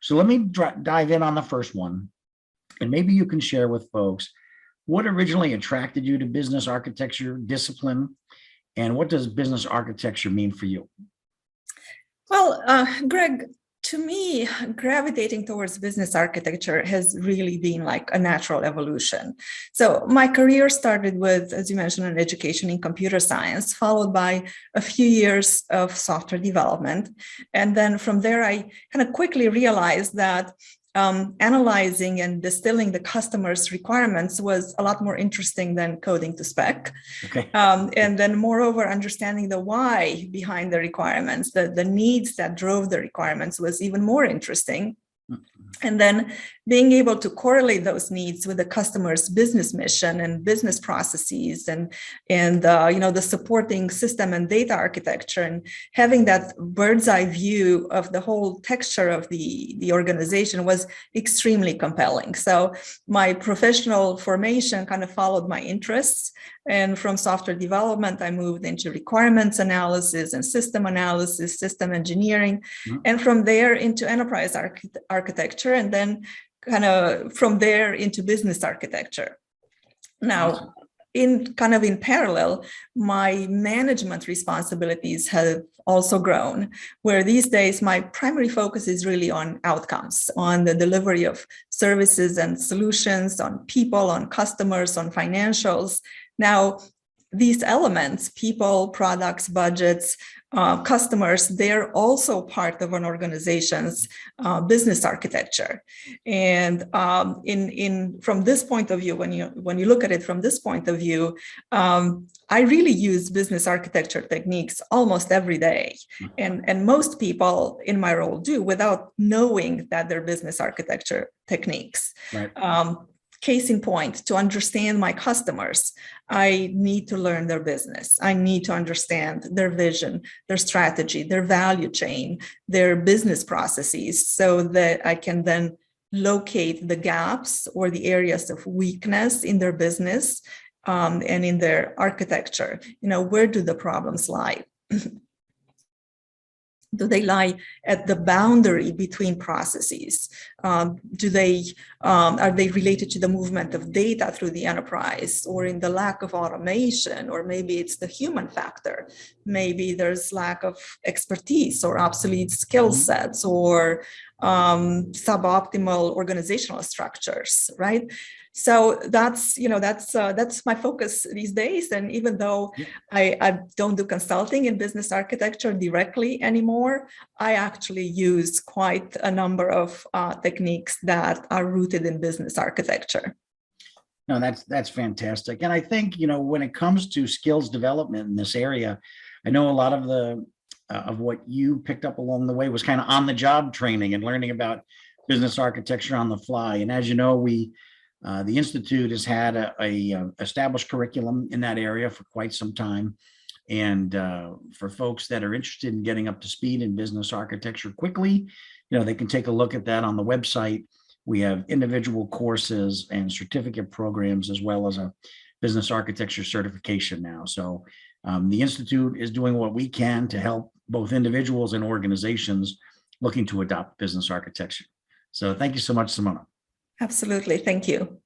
So let me dive in on the first one, and maybe you can share with folks what originally attracted you to business architecture discipline, and what does business architecture mean for you? Well, Greg, to me, gravitating towards business architecture has really been like a natural evolution. So my career started with, as you mentioned, an education in computer science, followed by a few years of software development. And then from there, I kind of quickly realized that analyzing and distilling the customer's requirements was a lot more interesting than coding to spec. Okay. And then moreover, understanding the why behind the requirements, the needs that drove the requirements was even more interesting. And then being able to correlate those needs with the customer's business mission and business processes and the supporting system and data architecture, and having that bird's eye view of the whole texture of the organization was extremely compelling. So my professional formation kind of followed my interests. And from software development, I moved into requirements analysis and system analysis, system engineering, and from there into enterprise architecture, and then kind of from there into business architecture. Now, in parallel, my management responsibilities have also grown, where these days my primary focus is really on outcomes, on the delivery of services and solutions, on people, on customers, on financials. Now, these elements, people, products, budgets, customers, they're also part of an organization's business architecture. And from this point of view, when you look at it from this point of view, I really use business architecture techniques almost every day. And most people in my role do without knowing that they're business architecture techniques. Right. Case in point, to understand my customers, I need to learn their business. I need to understand their vision, their strategy, their value chain, their business processes, so that I can then locate the gaps or the areas of weakness in their business and in their architecture. Where do the problems lie? Do they lie at the boundary between processes? Are they related to the movement of data through the enterprise, or in the lack of automation? Or maybe it's the human factor. Maybe there's lack of expertise or obsolete skill sets, or suboptimal organizational structures, right? So that's my focus these days. And even though I don't do consulting in business architecture directly anymore, I actually use quite a number of techniques that are rooted in business architecture. No, that's fantastic. And I think, when it comes to skills development in this area, I know a lot of what you picked up along the way was kind of on the job training and learning about business architecture on the fly. And as you know, the Institute has had a established curriculum in that area for quite some time. And for folks that are interested in getting up to speed in business architecture quickly, they can take a look at that on the website. We have individual courses and certificate programs, as well as a business architecture certification now. So the Institute is doing what we can to help both individuals and organizations looking to adopt business architecture. So thank you so much, Simona. Absolutely. Thank you.